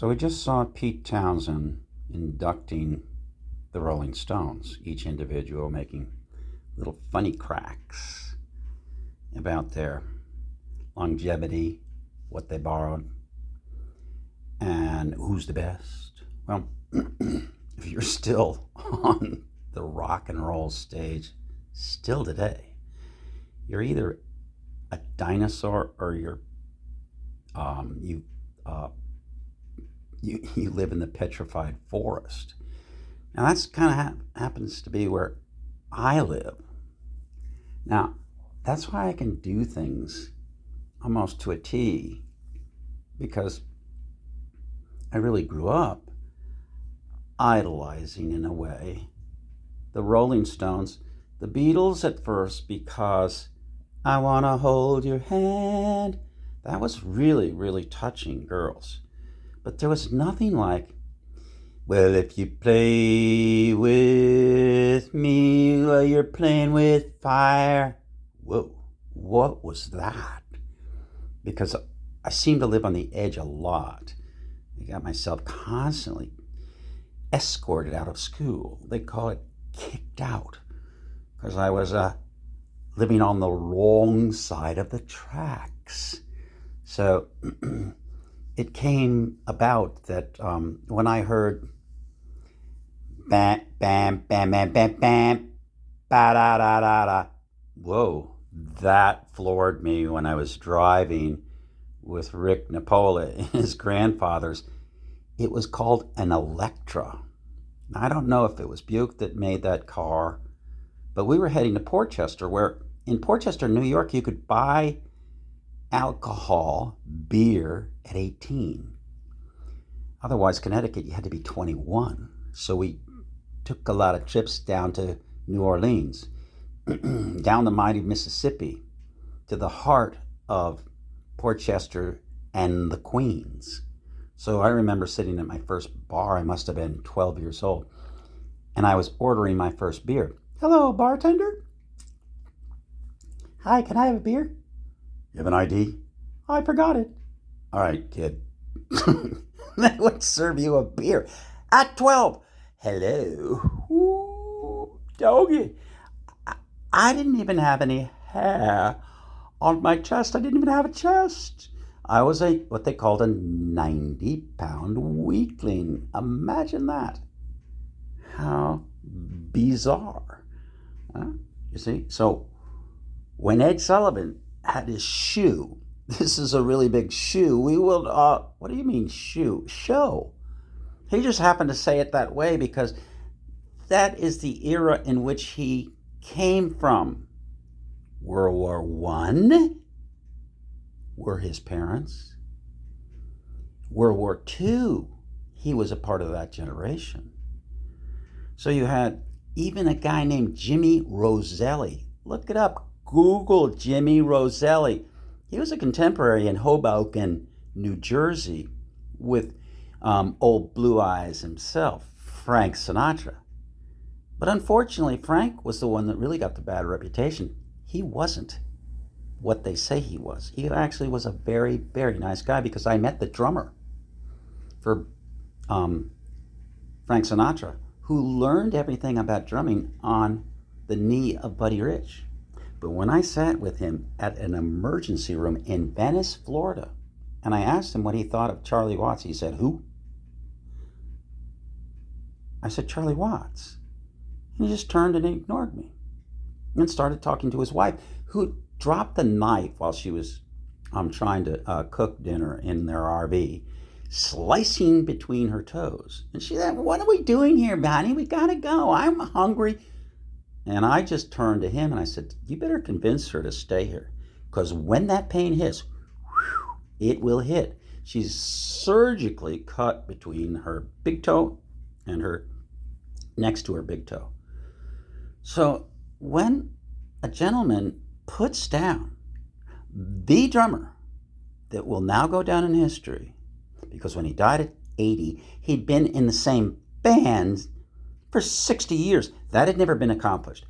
So we just saw Pete Townsend inducting the Rolling Stones, each individual making little funny cracks about their longevity, what they borrowed, and who's the best. Well, if you're still on the rock and roll stage, still today, you're either a dinosaur or you live in the petrified forest. Now that's kind of happens to be where I live. Now that's why I can do things almost to a T, because I really grew up idolizing, in a way, the Rolling Stones, the Beatles at first, because I want to hold your hand. That was really, really touching, girls. But there was nothing like, well, if you play with me while you're playing with fire. Whoa, what was that? Because I seem to live on the edge a lot. I got myself constantly escorted out of school. They call it kicked out, because I was living on the wrong side of the tracks. So it came about that when I heard bam, bam, bam, bam, bam, bam, ba da da da da, whoa, that floored me when I was driving with Rick Napola and his grandfathers. It was called an Electra. I don't know if it was Buick that made that car, but we were heading to Portchester, where in Portchester, New York, you could buy alcohol, beer, at 18. Otherwise, Connecticut, you had to be 21. So we took a lot of trips down to New Orleans, down the mighty Mississippi, to the heart of Portchester and the Queens. So I remember sitting at my first bar. I must have been 12 years old, and I was ordering my first beer. Hello, bartender. Hi, can I have a beer? You have an ID? I forgot it. All right, kid. They would serve you a beer at 12. Hello. Ooh, doggy. I didn't even have any hair on my chest. I didn't even have a chest. I was what they called a 90-pound weakling. Imagine that. How bizarre. Huh? You see? So when Ed Sullivan had his shoe, this is a really big shoe. We will, what do you mean shoe? Show. He just happened to say it that way because that is the era in which he came from. World War I were his parents. World War II, he was a part of that generation. So you had even a guy named Jimmy Roselli. Look it up. Google Jimmy Roselli. He was a contemporary in Hoboken, New Jersey, with old Blue Eyes himself, Frank Sinatra. But unfortunately, Frank was the one that really got the bad reputation. He wasn't what they say he was. He actually was a very, very nice guy, because I met the drummer for Frank Sinatra, who learned everything about drumming on the knee of Buddy Rich. But when I sat with him at an emergency room in Venice, Florida, and I asked him what he thought of Charlie Watts, he said, "Who?" I said, "Charlie Watts." And he just turned and ignored me and started talking to his wife, who dropped the knife while she was trying to cook dinner in their RV, slicing between her toes. And she said, "What are we doing here, Bonnie? We gotta go. I'm hungry." And I just turned to him and I said, "You better convince her to stay here, because when that pain hits, it will hit." She's surgically cut between her big toe and her next to her big toe. So when a gentleman puts down the drummer that will now go down in history, because when he died at 80, he'd been in the same band for 60 years. That had never been accomplished.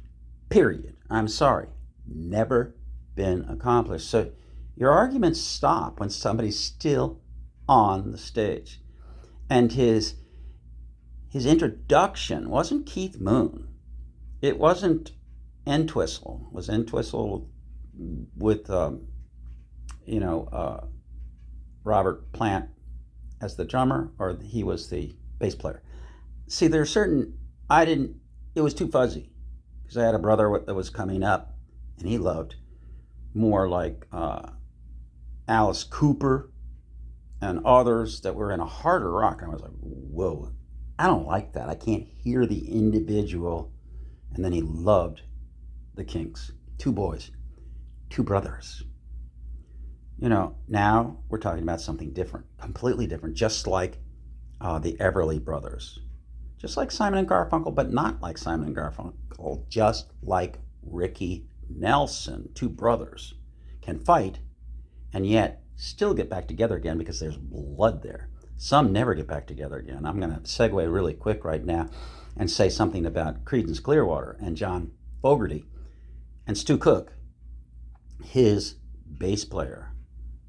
Period. I'm sorry. Never been accomplished. So your arguments stop when somebody's still on the stage. And his introduction wasn't Keith Moon. It wasn't Entwistle. Was Entwistle with Robert Plant as the drummer, or he was the bass player? See, there's certain it was too fuzzy, because I had a brother that was coming up, and he loved more like Alice Cooper and others that were in a harder rock. And I was like, whoa, I don't like that. I can't hear the individual. And then he loved the Kinks. Two boys, two brothers. Now we're talking about something different, completely different, just like the Everly Brothers. Just like Simon and Garfunkel, but not like Simon and Garfunkel, just like Ricky Nelson. Two brothers can fight and yet still get back together again because there's blood there. Some never get back together again. I'm going to segue really quick right now and say something about Creedence Clearwater and John Fogerty and Stu Cook, his bass player,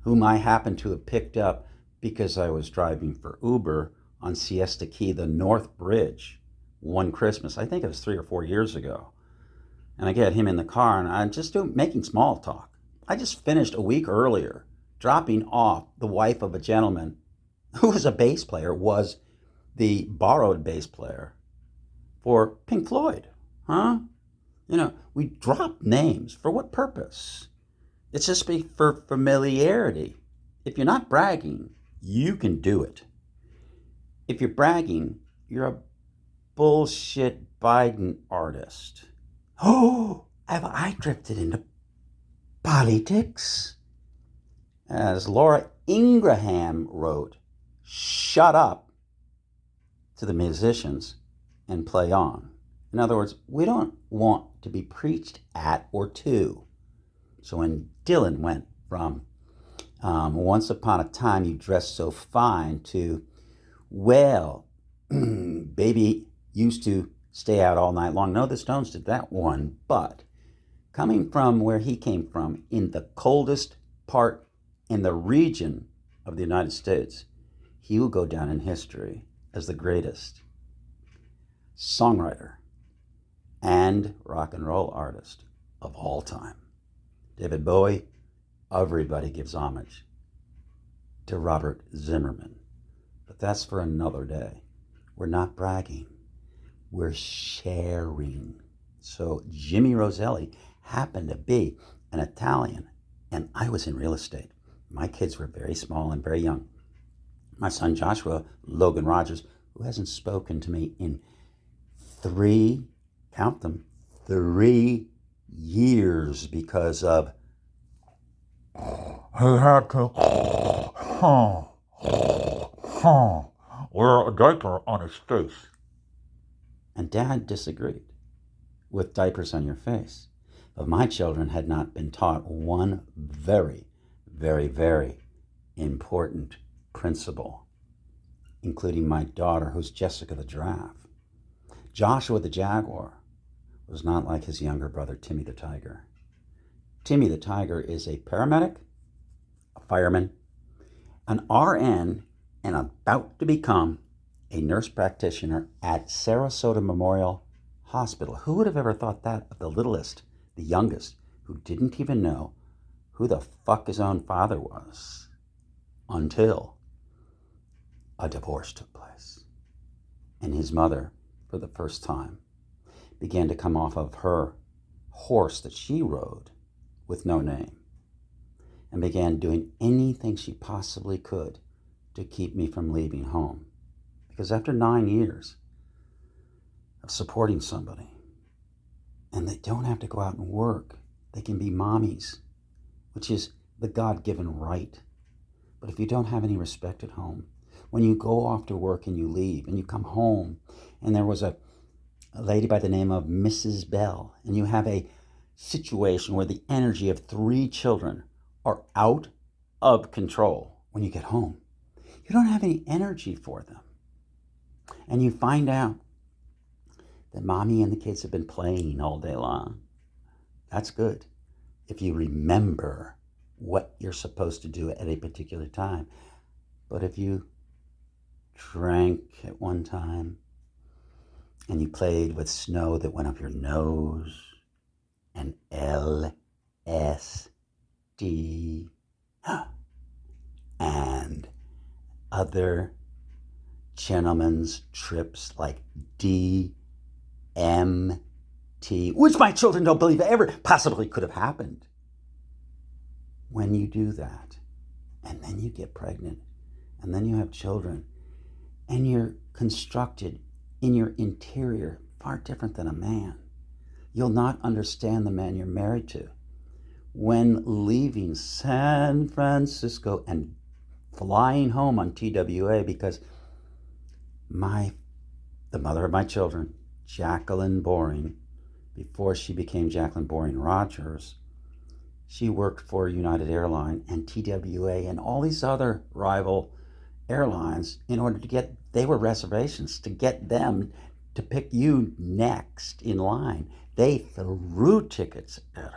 whom I happened to have picked up because I was driving for Uber on Siesta Key, the North Bridge, one Christmas. I think it was 3 or 4 years ago. And I get him in the car, and I'm just making small talk. I just finished a week earlier dropping off the wife of a gentleman who was a bass player, was the borrowed bass player for Pink Floyd. We drop names. For what purpose? It's just for familiarity. If you're not bragging, you can do it. If you're bragging, you're a bullshit Biden artist. Oh, have I drifted into politics? As Laura Ingraham wrote, shut up to the musicians and play on. In other words, we don't want to be preached at or to. So when Dylan went from Once Upon a Time You Dressed So Fine to, well, baby used to stay out all night long. No, the Stones did that one, but coming from where he came from, in the coldest part in the region of the United States, he will go down in history as the greatest songwriter and rock and roll artist of all time. David Bowie, everybody gives homage to Robert Zimmerman. But that's for another day. We're not bragging. We're sharing. So Jimmy Roselli happened to be an Italian, and I was in real estate. My kids were very small and very young. My son Joshua Logan Rogers, who hasn't spoken to me in 3 years because of he had to wear a diaper on his face. And Dad disagreed with diapers on your face. But my children had not been taught one very, very, very important principle, including my daughter, who's Jessica the Giraffe. Joshua the Jaguar was not like his younger brother, Timmy the Tiger. Timmy the Tiger is a paramedic, a fireman, an RN, and about to become a nurse practitioner at Sarasota Memorial Hospital. Who would have ever thought that of the littlest, the youngest, who didn't even know who the fuck his own father was until a divorce took place. And his mother, for the first time, began to come off of her horse that she rode with no name and began doing anything she possibly could to keep me from leaving home. Because after 9 years of supporting somebody, and they don't have to go out and work, they can be mommies, which is the God-given right. But if you don't have any respect at home, when you go off to work and you leave and you come home, and there was a lady by the name of Mrs. Bell, and you have a situation where the energy of 3 children are out of control when you get home, you don't have any energy for them. And you find out that mommy and the kids have been playing all day long. That's good if you remember what you're supposed to do at a particular time. But if you drank at one time, and you played with snow that went up your nose, and LSD, and other gentlemen's trips like DMT, which my children don't believe ever possibly could have happened. When you do that, and then you get pregnant, and then you have children, and you're constructed in your interior far different than a man, you'll not understand the man you're married to. When leaving San Francisco and flying home on TWA, because the mother of my children, Jacqueline Boring, before she became Jacqueline Boring Rogers, she worked for United Airlines and TWA and all these other rival airlines in order to get, they were reservations, to get them to pick you next in line. They threw tickets at